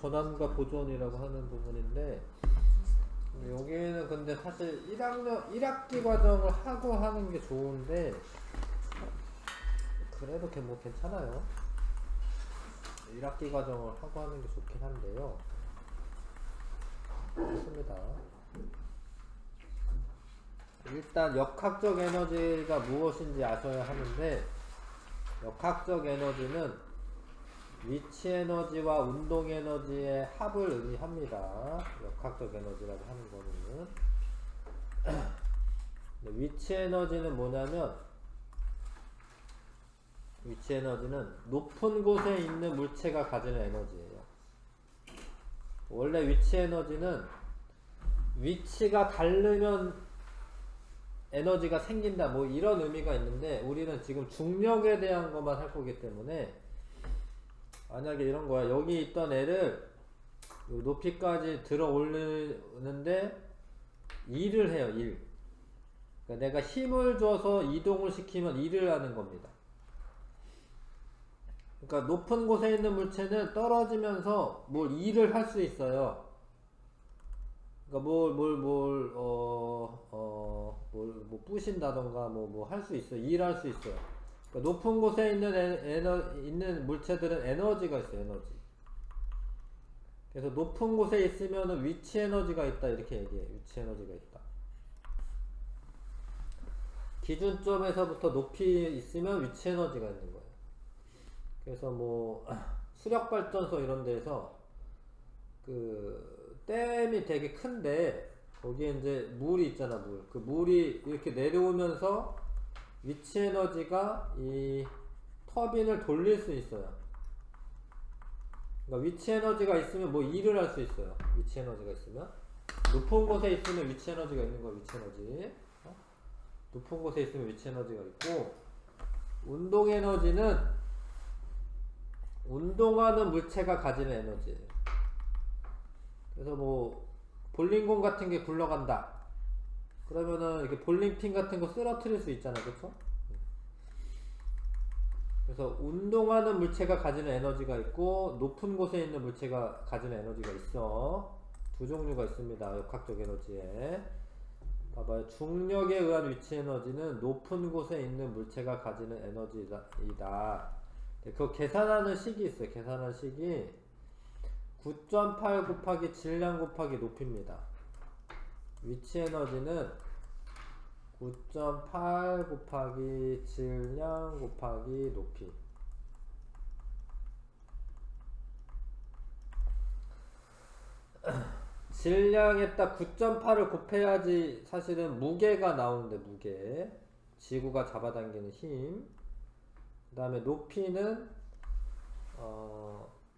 전환과 보존이라고 하는 부분인데, 여기는 근데 사실 1학기 과정을 하고 하는 게 좋은데, 그래도 뭐 괜찮아요. 1학기 과정을 하고 하는 게 좋긴 한데요. 좋습니다. 일단 역학적 에너지가 무엇인지 아셔야 하는데, 역학적 에너지는 위치 에너지와 운동 에너지의 합을 의미합니다. 역학적 에너지라고 하는 거는 위치 에너지는 뭐냐면, 위치 에너지는 높은 곳에 있는 물체가 가지는 에너지예요. 원래 위치 에너지는 위치가 다르면 에너지가 생긴다 뭐 이런 의미가 있는데, 우리는 지금 중력에 대한 것만 할 거기 때문에, 만약에 이런 거야. 여기 있던 애를 높이까지 들어 올리는데 일을 해요. 일. 그러니까 내가 힘을 줘서 이동을 시키면 일을 하는 겁니다. 그러니까 높은 곳에 있는 물체는 떨어지면서 뭘 일을 할 수 있어요. 그러니까 뭐 부신다던가 뭐 할 수 있어요. 일할 수 있어요. 그러니까 높은 곳에 있는 물체들은 에너지가 있어요. 에너지. 그래서 높은 곳에 있으면 위치 에너지가 있다 이렇게 얘기해요. 위치 에너지가 있다. 기준점에서부터 높이 있으면 위치 에너지가 있는 거예요. 그래서 뭐 수력발전소 이런 데서 그 댐이 되게 큰데, 거기에 이제 물이 있잖아. 물. 그 물이 이렇게 내려오면서 위치 에너지가 이 터빈을 돌릴 수 있어요. 그러니까 위치 에너지가 있으면 뭐 일을 할 수 있어요. 위치 에너지가 있으면. 높은 곳에 있으면 위치 에너지가 있는 거야. 위치 에너지. 높은 곳에 있으면 위치 에너지가 있고, 운동 에너지는 운동하는 물체가 가지는 에너지예요. 그래서 뭐 볼링공 같은 게 굴러간다. 그러면은 이렇게 볼링핀 같은 거 쓰러뜨릴 수 있잖아. 그쵸? 그래서 운동하는 물체가 가지는 에너지가 있고, 높은 곳에 있는 물체가 가지는 에너지가 있어. 두 종류가 있습니다. 역학적 에너지에. 봐봐요. 중력에 의한 위치 에너지는 높은 곳에 있는 물체가 가지는 에너지이다. 그거 계산하는 식이 있어요. 계산하는 식이 9.8 곱하기 질량 곱하기 높이입니다. 위치 에너지는 9.8 곱하기 질량 곱하기 높이. 질량에다 9.8을 곱해야지 사실은 무게가 나오는데, 무게. 지구가 잡아당기는 힘. 그 다음에 높이는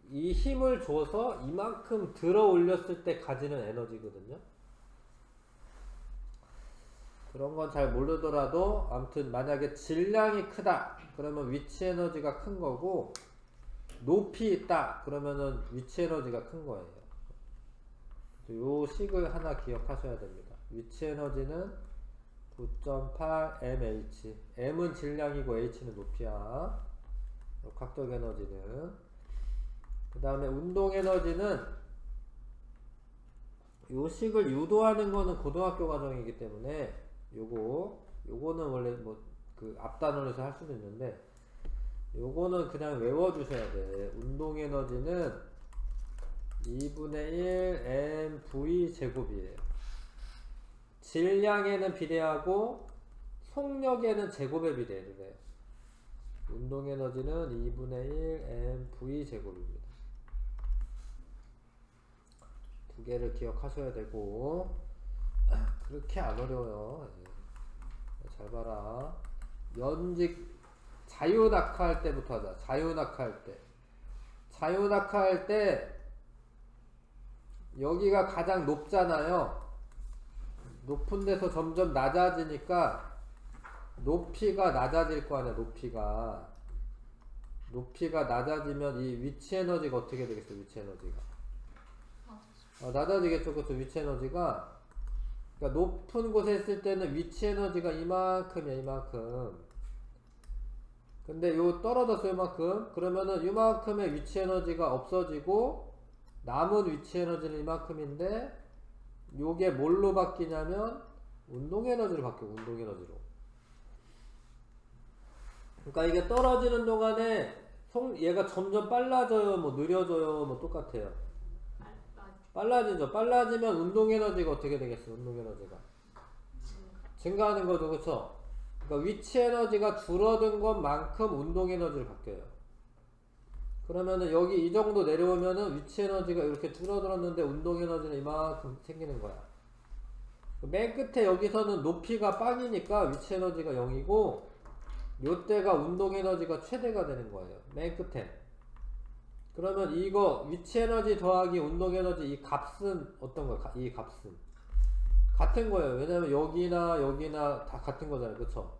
이 힘을 줘서 이만큼 들어 올렸을 때 가지는 에너지거든요. 그런 건 잘 모르더라도 아무튼 만약에 질량이 크다 그러면 위치 에너지가 큰 거고, 높이 있다 그러면은 위치 에너지가 큰 거예요. 요 식을 하나 기억하셔야 됩니다. 위치 에너지는 9.8 mH. m은 질량이고 h는 높이야. 각적 에너지는. 그 다음에 운동 에너지는, 요 식을 유도하는 거는 고등학교 과정이기 때문에 요거는 원래 뭐 그 앞단원에서 할 수도 있는데, 요거는 그냥 외워주셔야 돼. 운동 에너지는 2분의 1 mv 제곱이에요. 질량에는 비례하고 속력에는 제곱에 비례를 해요. 운동 에너지는 2분의 1 mv 제곱입니다. 두 개를 기억하셔야 되고, 그렇게 안 어려워요. 잘 봐라. 연직 자유낙하 할 때부터 하자. 자유낙하 할 때. 자유낙하 할 때 여기가 가장 높잖아요. 높은 데서 점점 낮아지니까 높이가 낮아질 거 아니야. 높이가 낮아지면 이 위치 에너지가 어떻게 되겠어? 위치 에너지가 낮아지겠죠. 그래서 위치 에너지가, 그러니까 높은 곳에 있을 때는 위치 에너지가 이만큼이야. 이만큼. 근데 요 떨어졌어. 이만큼. 그러면은 이만큼의 위치 에너지가 없어지고 남은 위치 에너지는 이만큼인데 요게 뭘로 바뀌냐면 운동 에너지로 바뀌어. 운동 에너지로. 그러니까 이게 떨어지는 동안에 얘가 점점 빨라져요, 뭐 느려져요, 뭐 똑같아요. 빨라지죠. 빨라지면 운동 에너지가 어떻게 되겠어? 운동 에너지가 증가하는 거죠, 그렇죠? 그러니까 위치 에너지가 줄어든 것만큼 운동 에너지로 바뀌어요. 그러면은 여기 이 정도 내려오면은 위치 에너지가 이렇게 줄어들었는데 운동 에너지는 이만큼 생기는 거야. 맨 끝에 여기서는 높이가 빵이니까 위치 에너지가 0이고 요때가 운동 에너지가 최대가 되는 거예요. 맨 끝에. 그러면 이거 위치 에너지 더하기 운동 에너지 이 값은 어떤 거야? 이 값은 같은 거예요. 왜냐면 여기나 다 같은 거잖아요. 그쵸?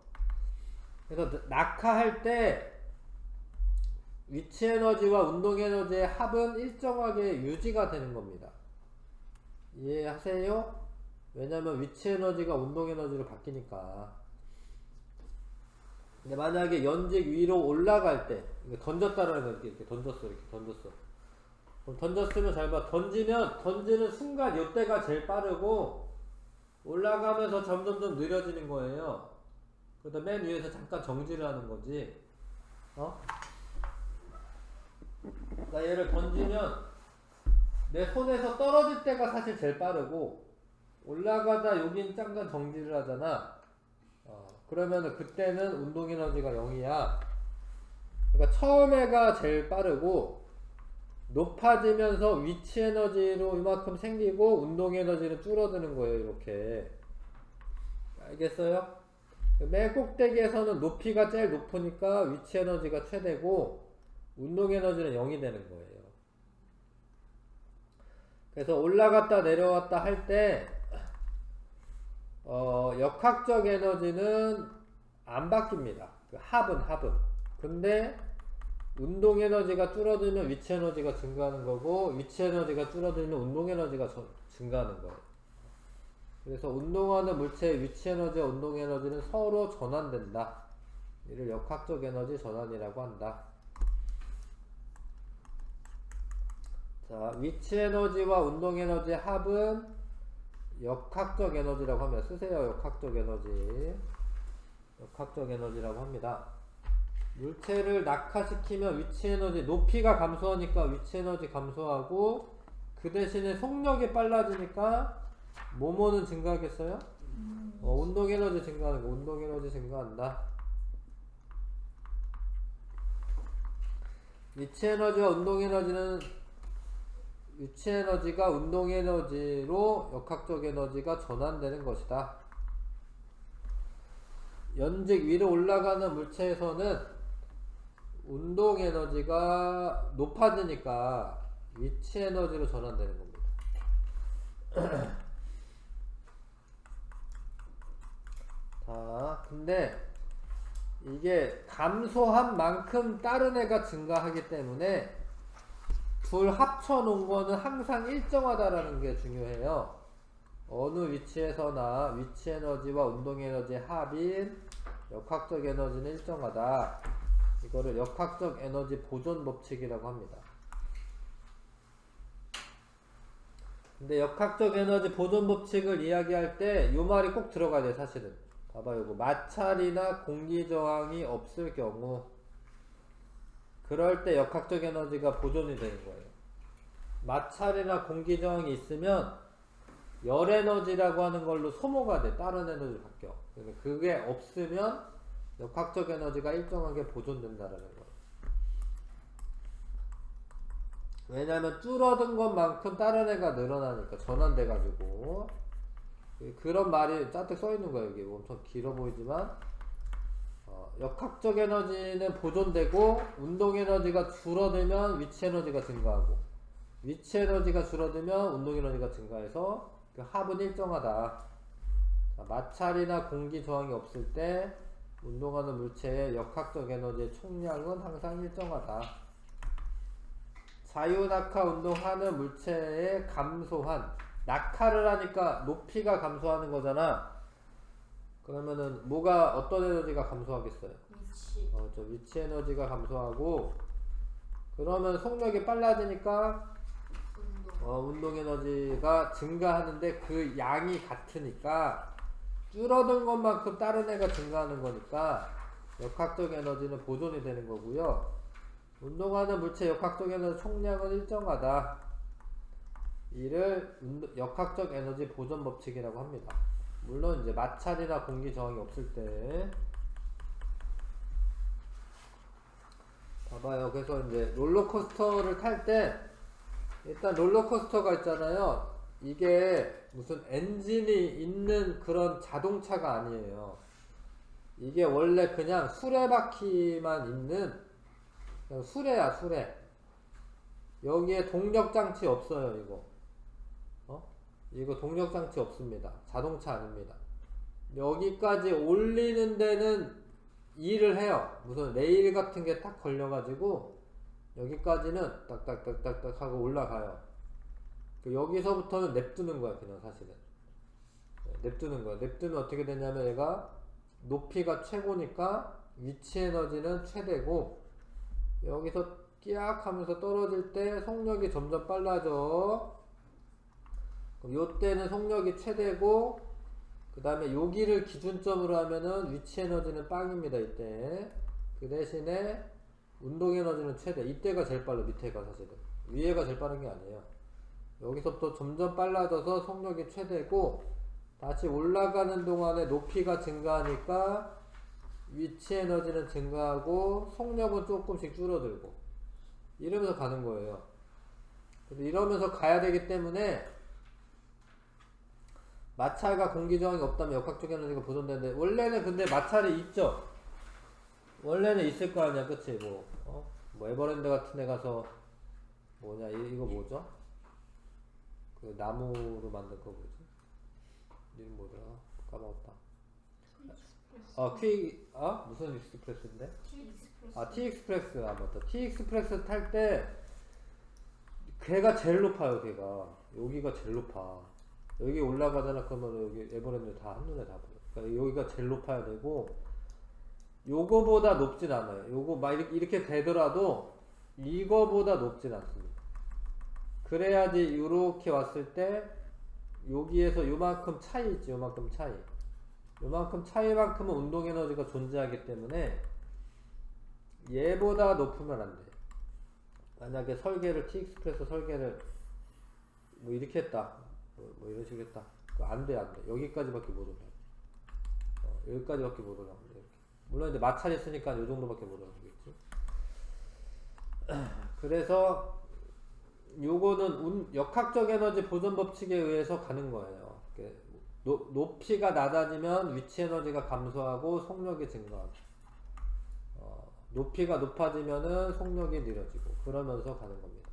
그래서 낙하할 때 위치 에너지와 운동 에너지의 합은 일정하게 유지가 되는 겁니다. 이해하세요? 왜냐면 위치 에너지가 운동 에너지로 바뀌니까. 근데 만약에 연직 위로 올라갈 때 던졌다라는 거 이렇게 던졌어. 그럼 던졌으면 잘 봐. 던지는 순간 이때가 제일 빠르고 올라가면서 점점점 느려지는 거예요. 그러다 맨 위에서 잠깐 정지를 하는 거지. 나 얘를 던지면 내 손에서 떨어질 때가 사실 제일 빠르고 올라가다 여긴 잠깐 정지를 하잖아. 그러면은 그때는 운동 에너지가 0이야. 그러니까 처음에가 제일 빠르고 높아지면서 위치 에너지로 이만큼 생기고 운동 에너지는 줄어드는 거예요. 이렇게. 알겠어요? 맨 꼭대기에서는 높이가 제일 높으니까 위치 에너지가 최대고 운동 에너지는 0이 되는 거예요. 그래서 올라갔다 내려왔다 할 때 역학적 에너지는 안 바뀝니다. 그 합은. 근데 운동 에너지가 줄어들면 위치 에너지가 증가하는 거고 위치 에너지가 줄어들면 운동 에너지가 증가하는 거예요. 그래서 운동하는 물체의 위치 에너지와 운동 에너지는 서로 전환된다. 이를 역학적 에너지 전환이라고 한다. 자, 위치 에너지와 운동 에너지의 합은 역학적 에너지라고 하면 쓰세요. 역학적 에너지라고 합니다. 물체를 낙하시키면 위치 에너지 높이가 감소하니까 위치 에너지 감소하고 그 대신에 속력이 빨라지니까 뭐뭐는 증가하겠어요? 운동 에너지 증가하는 거. 운동 에너지 증가한다. 위치 에너지와 운동 에너지는 위치 에너지가 운동 에너지로 역학적 에너지가 전환되는 것이다. 연직 위로 올라가는 물체에서는 운동 에너지가 높아지니까 위치 에너지로 전환되는 겁니다. 자, 근데 이게 감소한 만큼 다른 애가 증가하기 때문에 둘 합쳐놓은 거는 항상 일정하다라는 게 중요해요. 어느 위치에서나 위치 에너지와 운동 에너지의 합인 역학적 에너지는 일정하다. 이거를 역학적 에너지 보존 법칙이라고 합니다. 근데 역학적 에너지 보존 법칙을 이야기할 때 이 말이 꼭 들어가야 돼. 사실은 봐봐요. 이거 마찰이나 공기 저항이 없을 경우 그럴 때 역학적 에너지가 보존이 되는 거예요. 마찰이나 공기 저항이 있으면 열 에너지라고 하는 걸로 소모가 돼. 다른 에너지로 바뀌어. 그게 없으면 역학적 에너지가 일정하게 보존된다라는 거예요. 왜냐하면 줄어든 것만큼 다른 애가 늘어나니까 전환돼가지고. 그런 말이 짜뜩 써있는 거예요. 여기 엄청 길어 보이지만 역학적 에너지는 보존되고 운동 에너지가 줄어들면 위치 에너지가 증가하고 위치 에너지가 줄어들면 운동 에너지가 증가해서 그 합은 일정하다. 마찰이나 공기 저항이 없을 때 운동하는 물체의 역학적 에너지의 총량은 항상 일정하다. 자유낙하 운동하는 물체의 감소한, 낙하를 하니까 높이가 감소하는 거잖아. 그러면은 뭐가 어떤 에너지가 감소하겠어요? 위치. 저 위치 에너지가 감소하고 그러면 속력이 빨라지니까 운동 에너지가 증가하는데 그 양이 같으니까 줄어든 것만큼 다른 애가 증가하는 거니까 역학적 에너지는 보존이 되는 거고요. 운동하는 물체 역학적 에너지 총량은 일정하다. 이를 역학적 에너지 보존 법칙이라고 합니다. 물론 이제 마찰이나 공기 저항이 없을 때. 봐봐요. 그래서 이제 롤러코스터를 탈 때 일단 롤러코스터가 있잖아요. 이게 무슨 엔진이 있는 그런 자동차가 아니에요. 이게 원래 그냥 수레바퀴만 있는 그냥 수레야, 수레. 여기에 동력장치 없어요, 이거. 이거 동력장치 없습니다. 자동차 아닙니다. 여기까지 올리는 데는 일을 해요. 무슨 레일 같은 게 딱 걸려가지고 여기까지는 딱딱딱딱딱 하고 올라가요. 여기서부터는 냅두는 거야, 그냥 사실은. 냅두는 거야. 냅두면 어떻게 되냐면 얘가 높이가 최고니까 위치 에너지는 최대고 여기서 끼악 하면서 떨어질 때 속력이 점점 빨라져. 그럼 요때는 속력이 최대고 그 다음에 여기를 기준점으로 하면은 위치 에너지는 빵입니다. 이때 그 대신에 운동 에너지는 최대. 이때가 제일 빨라. 밑에가 사실은 위에가 제일 빠른 게 아니에요. 여기서부터 점점 빨라져서 속력이 최대고 다시 올라가는 동안에 높이가 증가하니까 위치 에너지는 증가하고 속력은 조금씩 줄어들고 이러면서 가는 거예요. 이러면서 가야 되기 때문에 마찰과 공기 저항이 없다면 역학적 에너지가 보존되는데 원래는 근데 마찰이 있죠. 원래는 있을 거 아니야, 그치? 뭐 에버랜드 같은 데 가서 뭐냐 이거 뭐죠? 그 나무로 만든 거 뭐지? 이름 뭐더라? 까먹었다. 무슨 익스프레스인데? T-익스프레스. 맞다. T-익스프레스 탈 때 걔가 제일 높아요. 걔가 여기가 제일 높아. 여기 올라가잖아. 그러면 여기 에버랜드 다 한눈에 다 보여. 그러니까 여기가 제일 높아야 되고 요거보다 높진 않아요. 요거 막 이렇게 되더라도 이거보다 높진 않습니다. 그래야지 요렇게 왔을 때 여기에서 요만큼 차이 있지. 요만큼 차이. 요만큼 차이만큼은 운동 에너지가 존재하기 때문에 얘보다 높으면 안 돼. 만약에 설계를 T-익스프레스 설계를 뭐 이렇게 했다. 뭐 이런 식으로 했다. 안 돼. 여기까지밖에 못 올라. 여기까지밖에 못 올라. 물론 이제 마찰이 있으니까 요 정도밖에 못 올라가겠지. 그래서 요거는 역학적 에너지 보존 법칙에 의해서 가는 거예요. 높이가 낮아지면 위치 에너지가 감소하고 속력이 증가하고 높이가 높아지면은 속력이 느려지고 그러면서 가는 겁니다.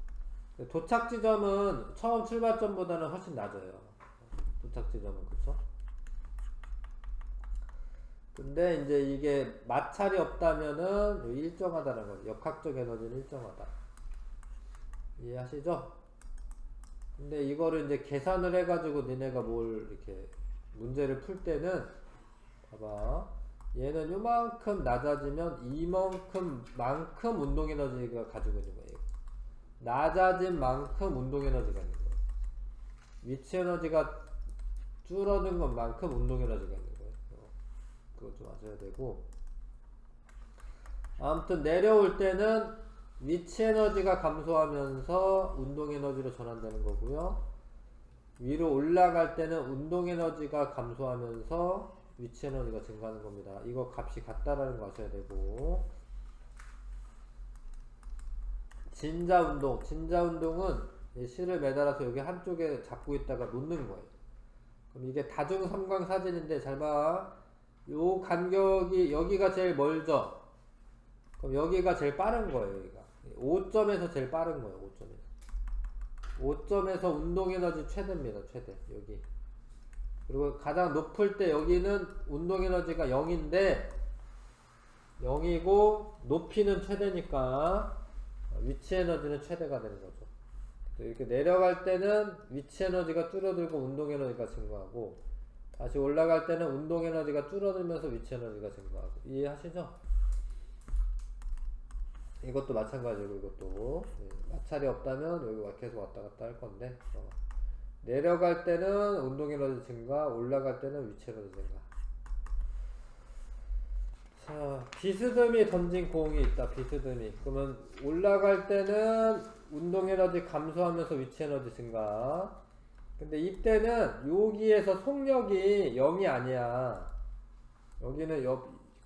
도착 지점은 처음 출발점보다는 훨씬 낮아요. 도착 지점은. 그쵸? 근데 이제 이게 마찰이 없다면은 일정하다는 거죠. 역학적 에너지는 일정하다. 이해하시죠? 근데 이거를 이제 계산을 해가지고 니네가 뭘 이렇게 문제를 풀 때는 봐봐. 얘는 요만큼 낮아지면 이만큼 운동 에너지가 가지고 있는 거예요. 낮아진 만큼 운동 에너지가 있는 거예요. 위치 에너지가 줄어든 것만큼 운동 에너지가 있는 거예요. 그거 좀 아셔야 되고. 아무튼 내려올 때는 위치 에너지가 감소하면서 운동 에너지로 전환되는 거고요. 위로 올라갈 때는 운동 에너지가 감소하면서 위치 에너지가 증가하는 겁니다. 이거 값이 같다라는 거 아셔야 되고. 진자 운동은 실을 매달아서 여기 한쪽에 잡고 있다가 놓는 거예요. 그럼 이게 다중 삼각 사진인데 잘 봐. 요 간격이 여기가 제일 멀죠. 그럼 여기가 제일 빠른 거예요. 여기가 5점에서 제일 빠른 거예요. 5점에서 운동 에너지 최대입니다. 최대 여기. 그리고 가장 높을 때 여기는 운동 에너지가 0인데 0이고 높이는 최대니까 위치 에너지는 최대가 되는 거죠. 이렇게 내려갈 때는 위치 에너지가 줄어들고 운동 에너지가 증가하고 다시 올라갈 때는 운동 에너지가 줄어들면서 위치 에너지가 증가하고. 이해하시죠? 이것도 마찬가지고 이것도 마찰이 없다면 여기 계속 왔다 갔다 할 건데 내려갈 때는 운동 에너지 증가, 올라갈 때는 위치 에너지 증가. 자, 비스듬히 던진 공이 있다. 비스듬히. 그러면 올라갈 때는 운동 에너지 감소하면서 위치 에너지 증가. 근데 이때는 여기에서 속력이 0이 아니야. 여기는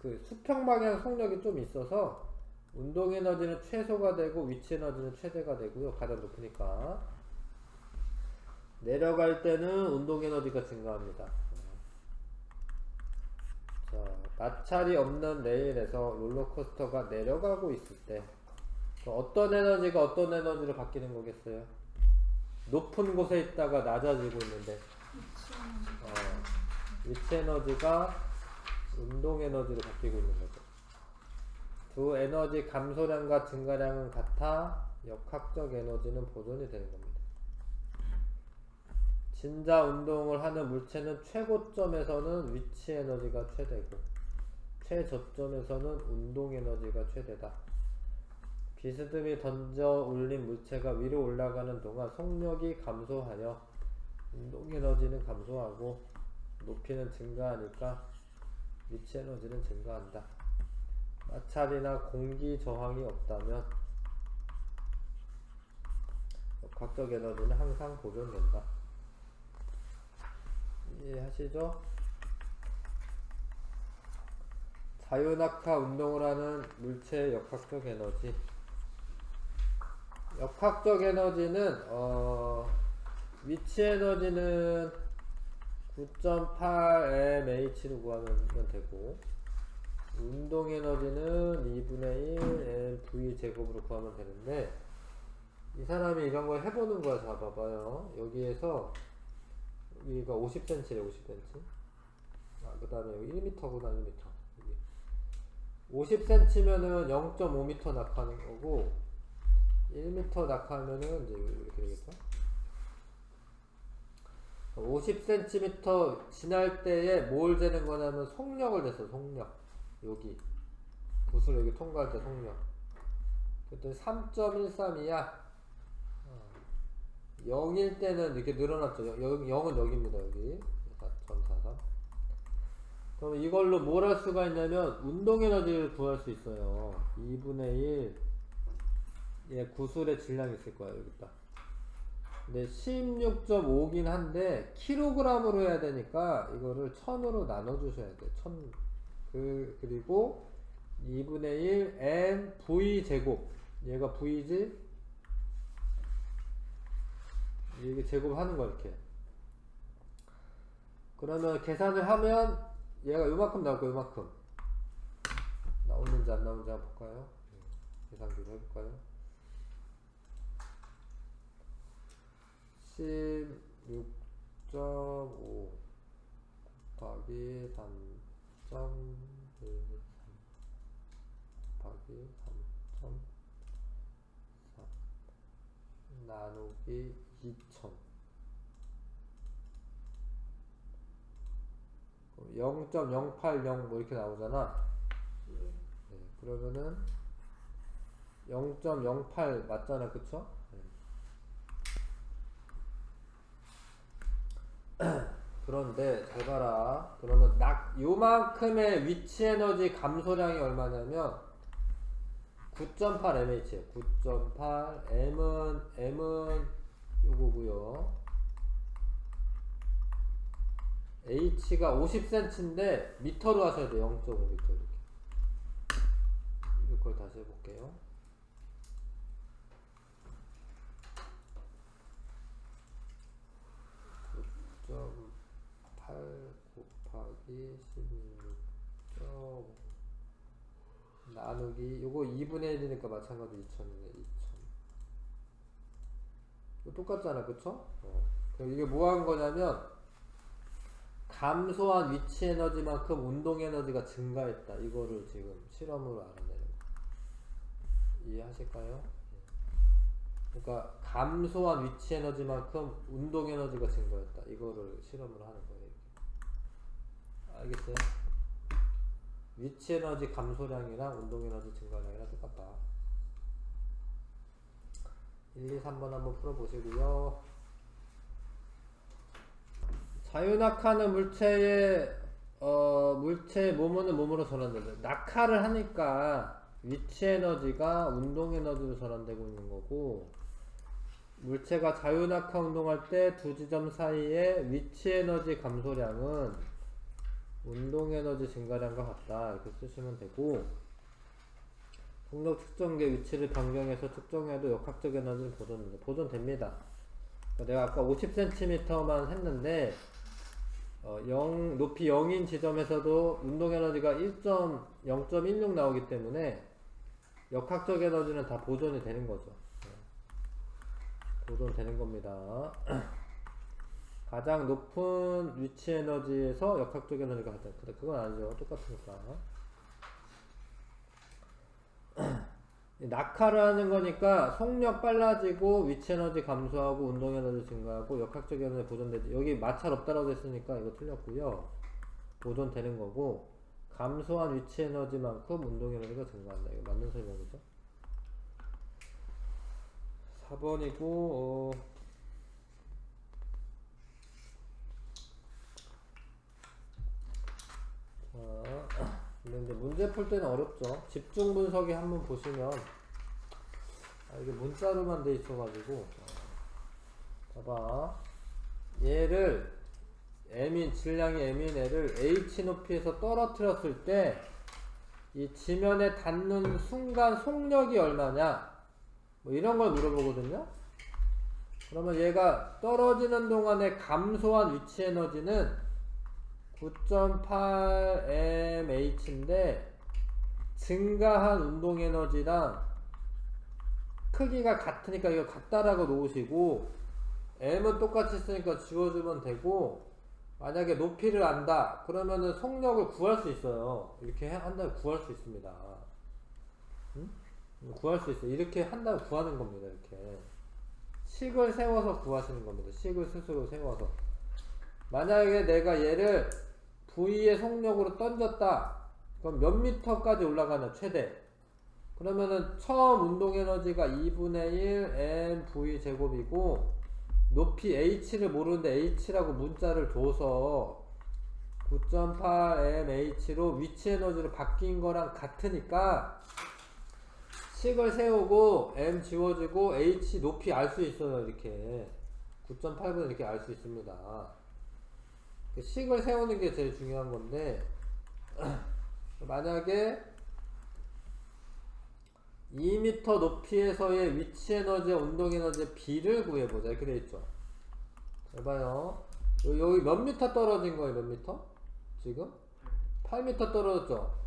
그 수평 방향 속력이 좀 있어서 운동 에너지는 최소가 되고 위치 에너지는 최대가 되고요. 가장 높으니까. 내려갈 때는 운동 에너지가 증가합니다. 자, 마찰이 없는 레일에서 롤러코스터가 내려가고 있을 때 어떤 에너지가 어떤 에너지로 바뀌는 거겠어요? 높은 곳에 있다가 낮아지고 있는데 위치 에너지가 운동 에너지로 바뀌고 있는 거죠. 두 에너지 감소량과 증가량은 같아 역학적 에너지는 보존이 되는 겁니다. 진자 운동을 하는 물체는 최고점에서는 위치 에너지가 최대고 최저점에서는 운동 에너지가 최대다. 비스듬히 던져 올린 물체가 위로 올라가는 동안 속력이 감소하여 운동 에너지는 감소하고 높이는 증가하니까 위치 에너지는 증가한다. 마찰이나 공기 저항이 없다면 역학적 에너지는 항상 보존된다. 이해하시죠? 자유낙하 운동을 하는 물체의 역학적 에너지. 역학적 에너지는 위치 에너지는 9.8mh로 구하면 되고 운동 에너지는 2분의 1 mv 제곱으로 구하면 되는데 이 사람이 이런 걸 해보는 거야. 자 봐봐요. 여기에서 여기가 50cm래 50cm. 그 다음에 여기 1m구나 1m. 50cm면은 0.5m 낙하하는 거고 1m 낙하하면은 이제 이렇게 되겠죠. 50cm 지날 때에 뭘 재는 거냐면 속력을 쟀어. 속력. 여기 붓을 여기 통과할 때 속력. 그랬더니 3.132야. 0일 때는 이렇게 늘어났죠. 0은 여기입니다. 여기 4.43. 그럼 이걸로 뭘 할 수가 있냐면 운동 에너지를 구할 수 있어요. 2분의 1 구슬의 질량이 있을 거야. 여기 있다. 근데 16.5긴 한데 킬로그램으로 해야 되니까 이거를 1000으로 나눠 주셔야 돼. 1000. 그리고 2분의 1 n v 제곱. 얘가 v지? 이게 제곱하는 거 이렇게. 그러면 계산을 하면 얘가 요만큼 나올 거야. 요만큼. 나오는지 안 나오는지 한번 볼까요? 계산기로 해볼까요? 16.5 곱하기 3.13 곱하기 3.3 나누기 2000 0.080 뭐 이렇게 나오잖아. 네, 그러면은 0.08 맞잖아. 그쵸? 그런데 잘 봐라. 그러면 요만큼의 위치 에너지 감소량이 얼마냐면 9.8mh에요. 9.8 m은 요거고요. h가 50cm인데 미터로 하셔야 돼요. 0.5m 이렇게. 이걸 다시 해볼게요. 9.8 곱하기 16.5 나누기 요거 2분의 1이니까 마찬가지로 2000이네. 2000 이거 똑같잖아. 그쵸? 그럼 이게 뭐 한 거냐면 감소한 위치 에너지만큼 운동 에너지가 증가했다. 이거를 지금 실험으로 알아내는 거. 이해하실까요? 그러니까 감소한 위치 에너지만큼 운동 에너지가 증가했다. 이거를 실험으로 하는 거예요. 알겠어요? 위치 에너지 감소량이랑 운동 에너지 증가량이랑 똑같다. 1, 2, 3번 한번 풀어보시고요. 자유낙하는 물체의 몸은 몸으로 전환되죠. 낙하를 하니까 위치 에너지가 운동 에너지로 전환되고 있는 거고, 물체가 자유낙하 운동할 때 두 지점 사이의 위치 에너지 감소량은 운동 에너지 증가량과 같다. 이렇게 쓰시면 되고, 속력 측정기의 위치를 변경해서 측정해도 역학적 에너지는 보존됩니다. 내가 아까 50cm만 했는데 높이 0인 지점에서도 운동 에너지가 0.16 나오기 때문에 역학적 에너지는 다 보존이 되는 거죠. 보존되는 겁니다. 가장 높은 위치 에너지에서 역학적 에너지가 같다. 그건 아니죠. 똑같으니까. 낙하를 하는 거니까 속력 빨라지고 위치 에너지 감소하고 운동 에너지 증가하고 역학적 에너지 보존되지. 여기 마찰 없다라고 했으니까 이거 틀렸고요. 보존되는 거고, 감소한 위치 에너지만큼 운동 에너지가 증가한다. 이거 맞는 설명이죠. 4번이고 자, 근데 이제 문제 풀 때는 어렵죠. 집중 분석이 한번 보시면 이게 문자로만 돼 있어가지고 봐봐, 얘를 질량이 m인 애를 h 높이에서 떨어뜨렸을 때 이 지면에 닿는 순간 속력이 얼마냐, 뭐 이런 걸 물어보거든요. 그러면 얘가 떨어지는 동안에 감소한 위치 에너지는 9.8mh인데 증가한 운동 에너지랑 크기가 같으니까 이거 같다라고 놓으시고, m은 똑같이 쓰니까 지워주면 되고, 만약에 높이를 안다 그러면은 속력을 구할 수 있어요. 이렇게 한다면 구할 수 있습니다. 응? 구할 수 있어요. 이렇게 한다면 구하는 겁니다. 이렇게 식을 세워서 구하시는 겁니다. 식을 스스로 세워서. 만약에 내가 얘를 V의 속력으로 던졌다. 그럼 몇 미터까지 올라가냐, 최대. 그러면은 처음 운동 에너지가 2분의 1 mv 제곱이고, 높이 h를 모르는데 h라고 문자를 줘서 9.8mh로 위치 에너지로 바뀐 거랑 같으니까 식을 세우고 m 지워지고 h 높이 알 수 있어요. 이렇게 9.8분 이렇게 알 수 있습니다. 식을 세우는 게 제일 중요한 건데, 만약에 2m 높이에서의 위치 에너지와 운동 에너지의 비를 구해보자. 이렇게 되어있죠. 잘 봐요. 여기 몇 미터 떨어진 거예요? 몇 미터? 지금? 8m 떨어졌죠?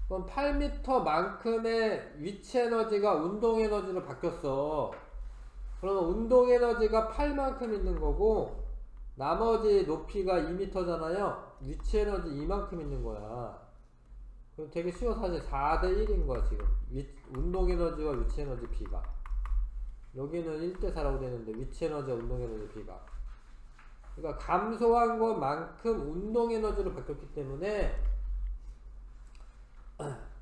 그럼 8m만큼의 위치 에너지가 운동 에너지로 바뀌었어. 그러면 운동 에너지가 8만큼 있는 거고, 나머지 높이가 2m잖아요? 위치 에너지 이만큼 있는 거야. 그럼 되게 쉬워. 사실 4대 1인 거야 지금. 운동 에너지와 위치 에너지 비가. 여기는 1대 4라고 되는데 위치 에너지와 운동 에너지 비가. 그러니까 감소한 것만큼 운동 에너지로 바뀌었기 때문에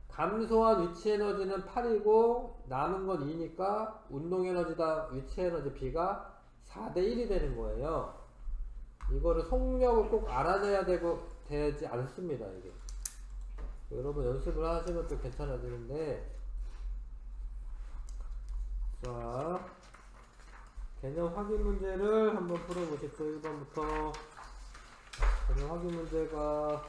감소한 위치 에너지는 8이고 남은 건 2니까 운동 에너지다 위치 에너지 비가 4대 1이 되는 거예요. 이거를 속력을 꼭 알아내야 되지 않습니다. 이게. 여러분 연습을 하시면 또 괜찮아지는데, 자, 개념 확인 문제를 한번 풀어보십시오. 1번부터 개념 확인 문제가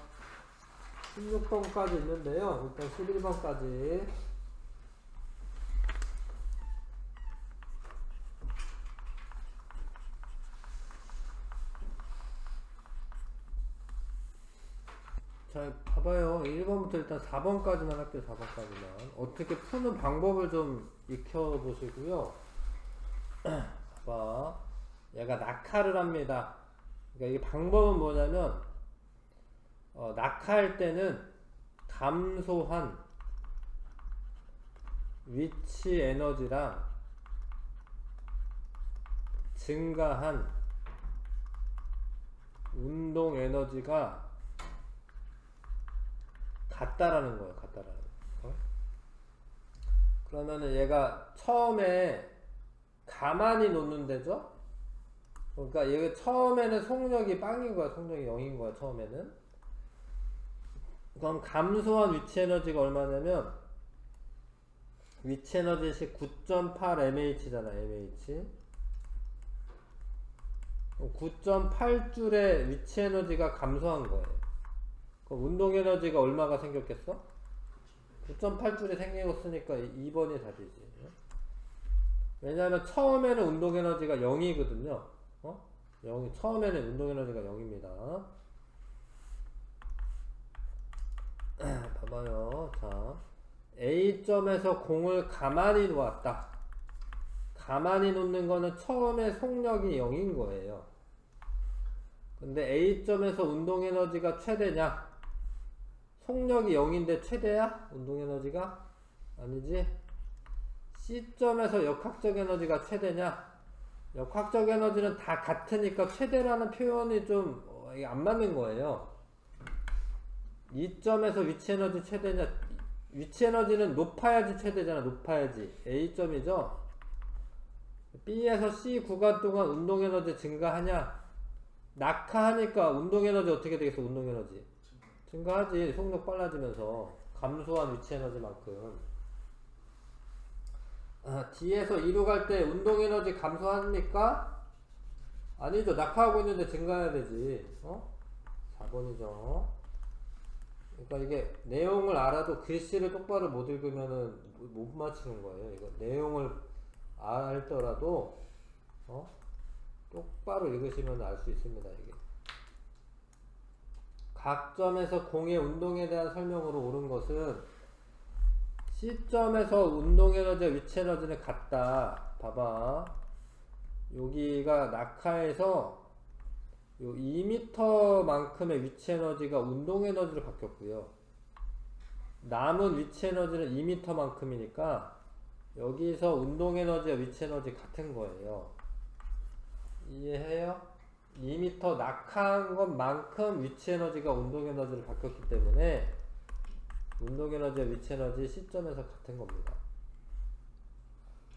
16번까지 있는데요. 일단 11번까지 자, 봐봐요. 1번부터 일단 4번까지만 할게요. 4번까지만. 어떻게 푸는 방법을 좀 익혀보시고요. 봐봐. 얘가 낙하를 합니다. 그러니까 이게 방법은 뭐냐면, 낙하할 때는 감소한 위치 에너지랑 증가한 운동 에너지가 같다라는 거예요. 같다라는 거. 그러면은 얘가 처음에 가만히 놓는 데죠. 그러니까 이게 처음에는 속력이 빵인 거야, 속력이 0인 거야, 처음에는. 그럼 감소한 위치 에너지가 얼마냐면 위치 에너지식 9.8 mh잖아, mh. 9.8줄의 위치 에너지가 감소한 거예요. 그럼 운동 에너지가 얼마가 생겼겠어? 9.8줄이 생겼으니까 2번이 답이지. 왜냐하면 처음에는 운동 에너지가 0이거든요. 처음에는 운동 에너지가 0입니다. 봐봐요. 자, A점에서 공을 가만히 놓았다. 가만히 놓는 거는 처음에 속력이 0인 거예요. 근데 A점에서 운동 에너지가 최대냐? 속력이 0인데 최대야? 운동 에너지가? 아니지? C점에서 역학적 에너지가 최대냐? 역학적 에너지는 다 같으니까 최대라는 표현이 좀 안 맞는 거예요. 이점에서 위치 에너지 최대냐? 위치 에너지는 높아야지 최대잖아. 높아야지. A점이죠? B에서 C 구간 동안 운동 에너지 증가하냐? 낙하하니까 운동 에너지 어떻게 되겠어? 운동 에너지 증가하지. 속력 빨라지면서 감소한 위치 에너지만큼. D에서 2로 갈 때 운동 에너지 감소합니까? 아니죠. 낙하하고 있는데 증가해야 되지. 4번이죠. 그러니까 이게 내용을 알아도 글씨를 똑바로 못 읽으면은 못 맞히는 거예요. 이거 내용을 알더라도 똑바로 읽으시면 알 수 있습니다. 이게 각 점에서 공의 운동에 대한 설명으로 옳은 것은 C점에서 운동 에너지와 위치 에너지는 같다. 봐봐. 여기가 낙하에서 요 2m만큼의 위치 에너지가 운동 에너지로 바뀌었고요. 남은 위치 에너지는 2m만큼이니까 여기서 운동 에너지와 위치 에너지 같은 거예요. 이해해요? 2m 낙하한 것만큼 위치 에너지가 운동 에너지로 바뀌었기 때문에 운동 에너지와 위치 에너지 C점에서 같은 겁니다.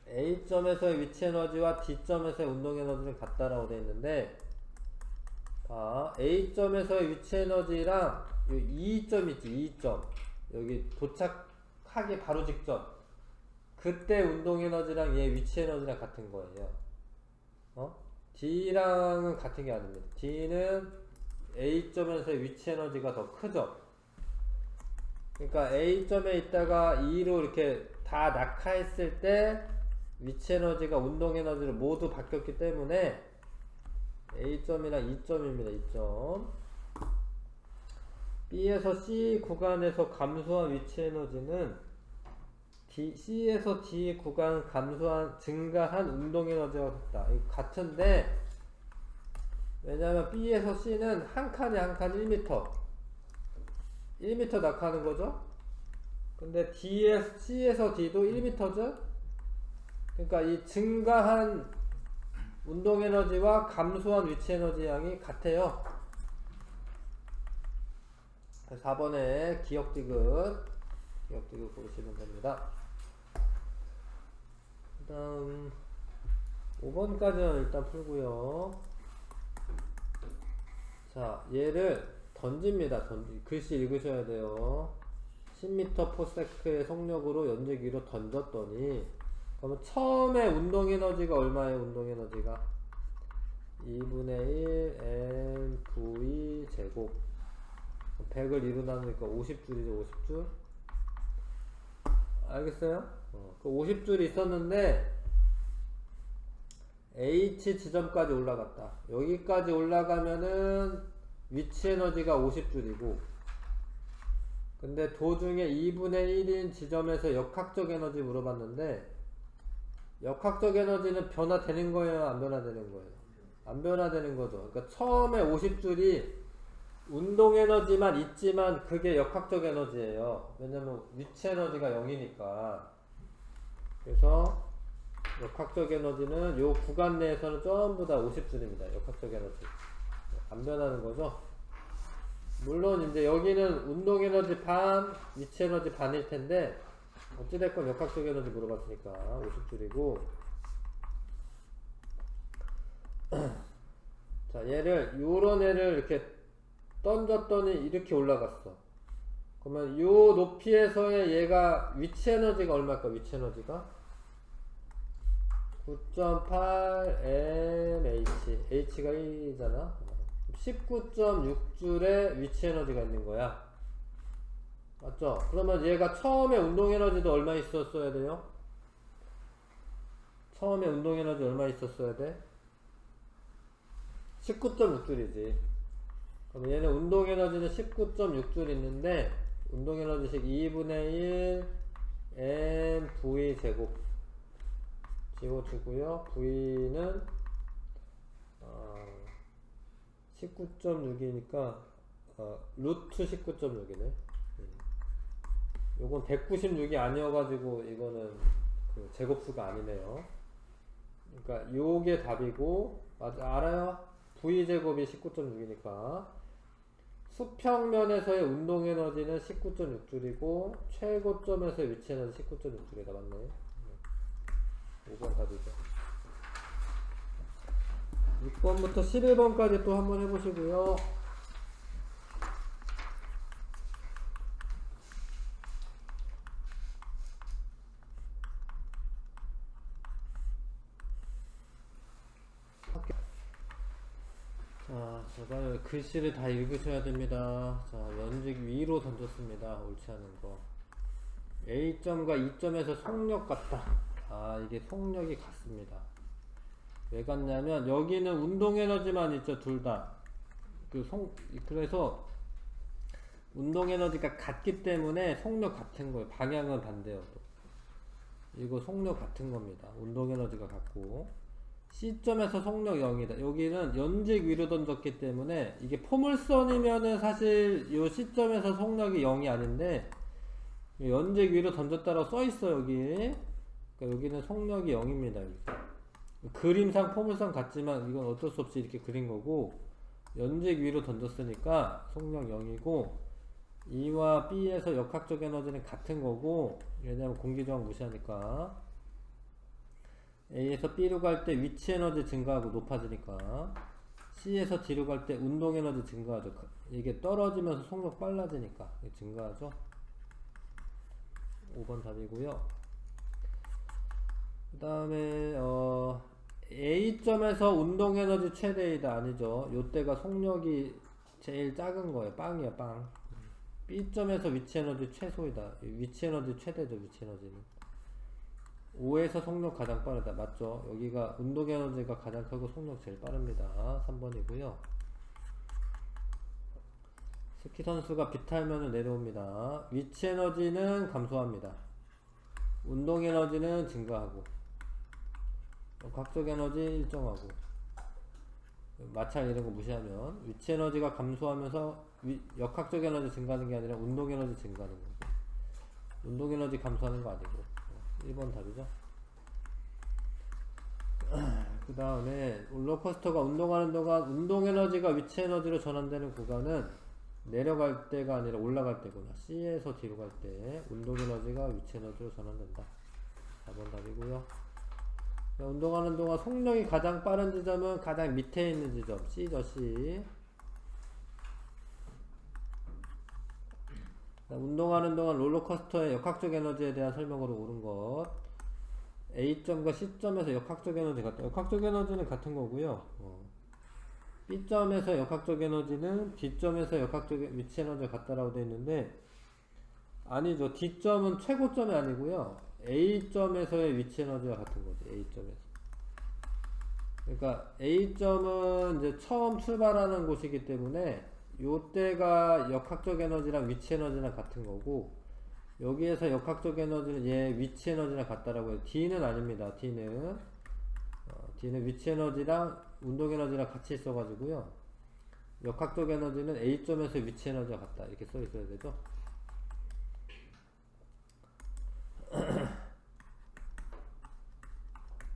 A점에서의 위치 에너지와 D점에서의 운동 에너지는 같다라고 되어 있는데, A점에서의 위치 에너지랑 이 2점 있지, 2점. 여기 도착하기 바로 직전. 그때 운동 에너지랑 얘 위치 에너지랑 같은 거예요. D랑은 같은 게 아닙니다. D는 A점에서의 위치 에너지가 더 크죠. 그러니까 A점에 있다가 2로 이렇게 다 낙하했을 때 위치 에너지가 운동 에너지로 모두 바뀌었기 때문에 A점이랑 2점입니다. 2점. B에서 C 구간에서 감소한 위치 에너지는 C에서 D 구간 증가한 운동 에너지와 같다. 같은데, 왜냐하면 B에서 C는 한 칸에 한 칸 1m 1m 낙하하는 거죠. 근데 C에서 D도 1m죠. 그러니까 이 증가한 운동 에너지와 감소한 위치 에너지 양이 같아요. 4번에 기억 디귿 보시면 됩니다. 그 다음 5번까지는 일단 풀고요. 자, 얘를 던집니다. 글씨 읽으셔야 돼요. 10m/s의 속력으로 연재기로 던졌더니, 그러면 처음에 운동 에너지가 얼마예요? 운동 에너지가 2분의 1 mv 제곱. 100을 2로 나누니까 50줄이죠. 50줄. 알겠어요? 그 50줄이 있었는데 H 지점까지 올라갔다. 여기까지 올라가면은 위치 에너지가 50줄이고, 근데 도중에 2분의 1인 지점에서 역학적 에너지 물어봤는데, 역학적 에너지는 변화되는 거예요? 안 변화되는 거예요? 안 변화되는 거죠. 그러니까 처음에 50줄이 운동 에너지만 있지만 그게 역학적 에너지예요. 왜냐면 위치 에너지가 0이니까. 그래서 역학적 에너지는 요 구간 내에서는 전부 다 50줄입니다. 역학적 에너지. 안 변하는 거죠. 물론 이제 여기는 운동 에너지 반, 위치 에너지 반일 텐데, 어찌됐건 역학적 에너지 물어봤으니까 50줄이고, 자, 얘를 요런 애를 이렇게 던졌더니 이렇게 올라갔어. 그러면 요 높이에서의 얘가 위치 에너지가 얼마일까? 위치 에너지가 9.8 mH, h가 1이잖아. 19.6줄의 위치 에너지가 있는 거야. 맞죠? 그러면 얘가 처음에 운동 에너지도 얼마 있었어야 돼요? 처음에 운동 에너지 얼마 있었어야 돼? 19.6줄이지. 그럼 얘는 운동 에너지는 19.6줄 있는데 운동 에너지식 2분의 1 mv 제곱 지워주고요. v는 19.6이니까 루트 19.6이네. 요건 196이 아니어가지고 이거는 그 제곱수가 아니네요. 그러니까 요게 답이고, 맞아, 알아요? v제곱이 19.6이니까 수평면에서의 운동 에너지는 19.6줄이고 최고점에서의 위치 에너지 19.6줄이다. 맞네. 5번 답이죠. 6번부터 11번까지 또 한번 해보시고요. 자, 제발 글씨를 다 읽으셔야 됩니다. 자, 연직 위로 던졌습니다. 옳지 않은 거. A점과 E점에서 속력 같다. 아, 이게 속력이 같습니다. 왜 같냐면 여기는 운동 에너지만 있죠. 둘 다. 그래서 운동 에너지가 같기 때문에 속력 같은 거예요. 방향은 반대여도. 이거 속력 같은 겁니다. 운동 에너지가 같고. C점에서 속력 0이다. 여기는 연직 위로 던졌기 때문에 이게 포물선이면은 사실 이 C점에서 속력이 0이 아닌데 연직 위로 던졌다라고 써있어 여기. 그러니까 여기는 속력이 0입니다. 그림상 포물선 같지만 이건 어쩔 수 없이 이렇게 그린 거고 연직 위로 던졌으니까 속력 0이고 E와 B에서 역학적 에너지는 같은 거고 왜냐면 공기저항 무시하니까 A에서 B로 갈 때 위치 에너지 증가하고 높아지니까 C에서 D로 갈 때 운동 에너지 증가하죠. 이게 떨어지면서 속력 빨라지니까 증가하죠. 5번 답이고요. 그 다음에 A점에서 운동 에너지 최대이다. 아니죠. 요때가 속력이 제일 작은 거예요. 빵이야 빵. B점에서 위치 에너지 최소이다. 위치 에너지 최대죠. 위치 에너지는 5에서 속력 가장 빠르다. 맞죠? 여기가 운동 에너지가 가장 크고 속력 제일 빠릅니다. 3번이고요. 스키 선수가 비 타면은 내려옵니다. 위치 에너지는 감소합니다. 운동 에너지는 증가하고 각적 에너지 일정하고 마찰 이런 거 무시하면 위치 에너지가 감소하면서 역학적 에너지 증가하는 게 아니라 운동 에너지 증가하는 거고 운동 에너지 감소하는 거 아니고 1번 답이죠. 그 다음에 롤러코스터가 운동하는 동안 운동 에너지가 위치 에너지로 전환되는 구간은 내려갈 때가 아니라 올라갈 때구나. C에서 D로 갈 때 운동 에너지가 위치 에너지로 전환된다. 4번 답이고요. 운동하는 동안 속력이 가장 빠른 지점은 가장 밑에 있는 지점 C죠. C. 운동하는 동안 롤러코스터의 역학적 에너지에 대한 설명으로 옳은 것. A점과 C점에서 역학적 에너지 같다. 역학적 에너지는 같은 거고요. B점에서 역학적 에너지는 D점에서 역학적 위치 에너지가 같다라고 되어 있는데 아니죠. D점은 최고점이 아니고요. A점에서의 위치 에너지가 같은 거지. A점에서. 그러니까 A점은 이제 처음 출발하는 곳이기 때문에 요때가 역학적 에너지랑 위치 에너지랑 같은 거고 여기에서 역학적 에너지는 얘 위치 에너지랑 같다라고 해요. D는 아닙니다. D는 위치 에너지랑 운동 에너지랑 같이 있어 가지고요. 역학적 에너지는 A점에서 위치 에너지가 같다. 이렇게 써 있어야 되죠.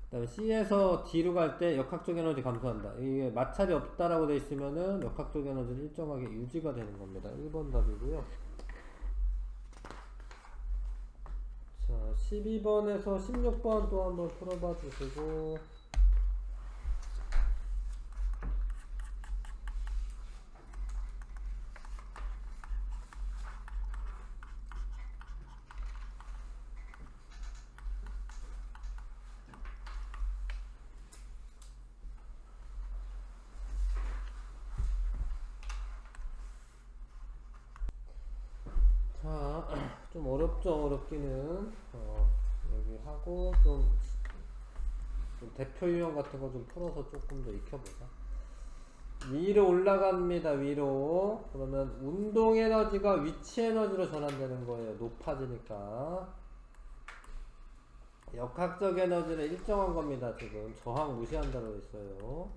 그 다음에 C에서 D로 갈 때 역학적 에너지 감소한다. 이게 마찰이 없다라고 되어 있으면은 역학적 에너지는 일정하게 유지가 되는 겁니다. 1번 답이고요. 자, 12번에서 16번 또 한번 풀어봐 주시고 어렵기는. 여기 하고 좀 대표 유형 같은 거 좀 풀어서 조금 더 익혀보자. 위로 올라갑니다. 위로. 그러면 운동 에너지가 위치 에너지로 전환되는 거예요. 높아지니까. 역학적 에너지는 일정한 겁니다. 지금 저항 무시한다고 했어요.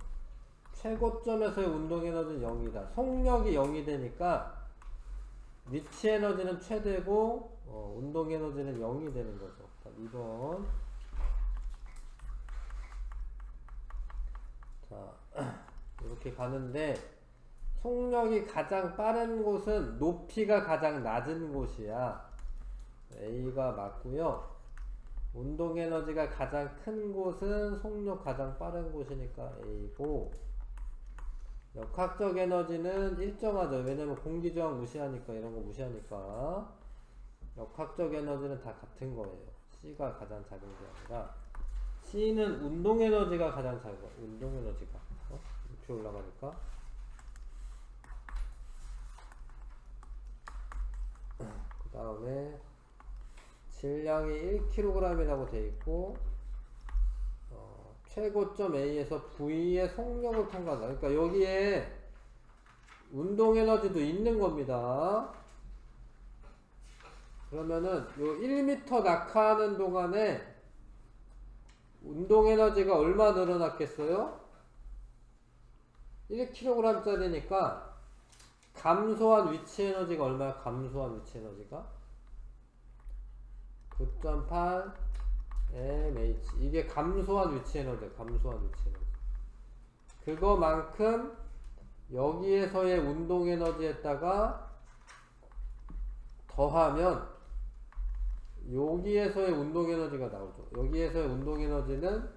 최고점에서의 운동 에너지는 0이다. 속력이 0이 되니까 위치 에너지는 최대고 운동 에너지는 0이 되는 거죠. 2번. 자, 이렇게 가는데 속력이 가장 빠른 곳은 높이가 가장 낮은 곳이야. A가 맞고요. 운동 에너지가 가장 큰 곳은 속력 가장 빠른 곳이니까 A고, 역학적 에너지는 일정하죠. 왜냐면 공기저항 무시하니까, 이런 거 무시하니까 역학적 에너지는 다 같은 거예요. C가 가장 작은 게 아니라 C는 운동 에너지가 가장 작아. 운동 에너지가 이렇게 올라가니까. 그 다음에 질량이 1kg이라고 돼 있고, 최고점 A에서 V의 속력을 통과한다. 그러니까 여기에 운동 에너지도 있는 겁니다. 그러면은 요 1m 낙하하는 동안에 운동 에너지가 얼마 늘어났겠어요? 1kg 짜리니까 감소한 위치 에너지가 얼마야? 감소한 위치 에너지가 9.8 mH. 이게 감소한 위치 에너지, 감소한 위치 에너지. 그거만큼 여기에서의 운동 에너지에다가 더하면 여기에서의 운동 에너지가 나오죠. 여기에서의 운동 에너지는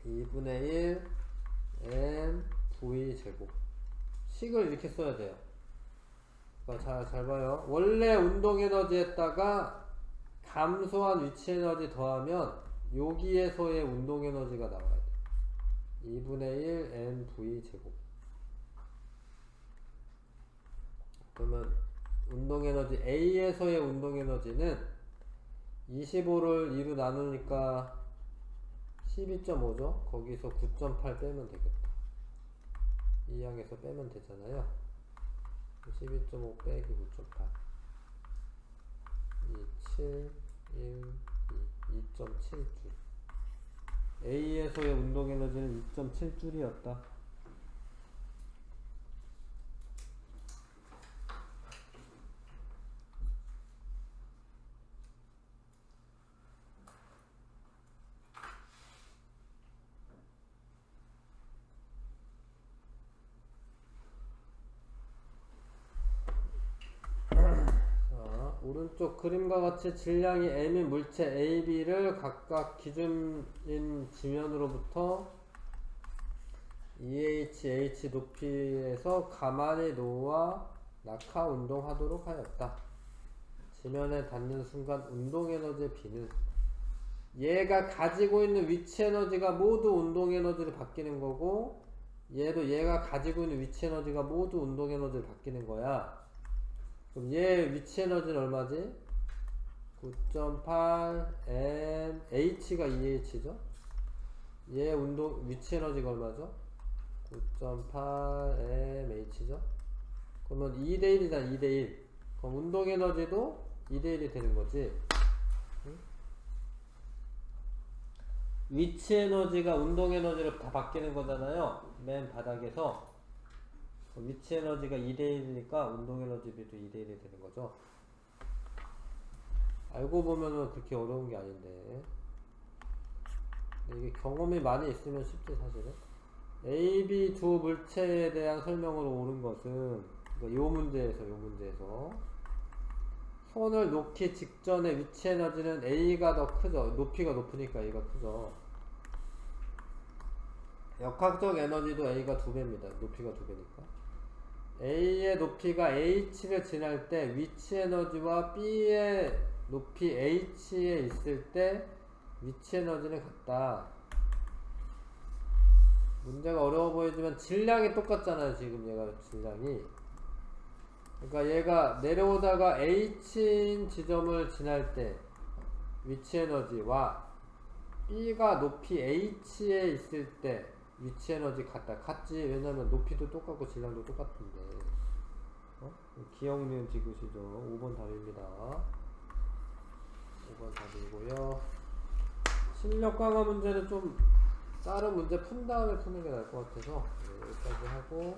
2분의 1 mv 제곱. 식을 이렇게 써야 돼요. 그러니까 잘 봐요. 원래 운동 에너지에다가 감소한 위치 에너지 더하면 여기에서의 운동 에너지가 나와야 돼. 2분의 1 mv 제곱. 그러면 운동 에너지 A에서의 운동 에너지는 25를 2로 나누니까 12.5죠. 거기서 9.8 빼면 되겠다. 이 항에서 빼면 되잖아요. 12.5 빼기 9.8 7, 1, 2, 2.7줄. A에서의 운동 에너지는 2.7줄이었다. 오른쪽 그림과 같이 질량이 M인 물체 A, B를 각각 기준인 지면으로부터 EH, H 높이에서 가만히 놓아 낙하 운동하도록 하였다. 지면에 닿는 순간 운동 에너지의 B는 얘가 가지고 있는 위치 에너지가 모두 운동 에너지를 바뀌는 거고, 얘도 얘가 가지고 있는 위치 에너지가 모두 운동 에너지를 바뀌는 거야. 그럼 얘 위치 에너지는 얼마지? 9.8 m h가 2h죠? 얘 운동 위치 에너지가 얼마죠? 9.8 m h죠? 그러면 2대1이잖아. 2대1. 그럼 운동 에너지도 2대1이 되는 거지. 응? 위치 에너지가 운동 에너지로 다 바뀌는 거잖아요. 맨 바닥에서. 위치 에너지가 2대1이니까 운동 에너지비도 2대1이 되는 거죠. 알고 보면은 그렇게 어려운 게 아닌데. 이게 경험이 많이 있으면 쉽지, 사실은. A, B 두 물체에 대한 설명으로 옳은 것은, 그러니까 요 문제에서 손을 놓기 직전에 위치 에너지는 A가 더 크죠. 높이가 높으니까 A가 크죠. 역학적 에너지도 A가 2배입니다. 높이가 2배니까. A의 높이가 H를 지날 때 위치 에너지와 B의 높이 H에 있을 때 위치 에너지는 같다. 문제가 어려워 보이지만 질량이 똑같잖아요. 지금 얘가 질량이. 그러니까 얘가 내려오다가 H인 지점을 지날 때 위치 에너지와 B가 높이 H에 있을 때 위치 에너지 같지. 왜냐면 높이도 똑같고 질량도 똑같은데. 기억, 니은, 지그시죠. 5번 답입니다. 5번 답이고요. 실력 강화 문제는 좀 다른 문제 푼 다음에 푸는 게 나을 것 같아서 여기까지 하고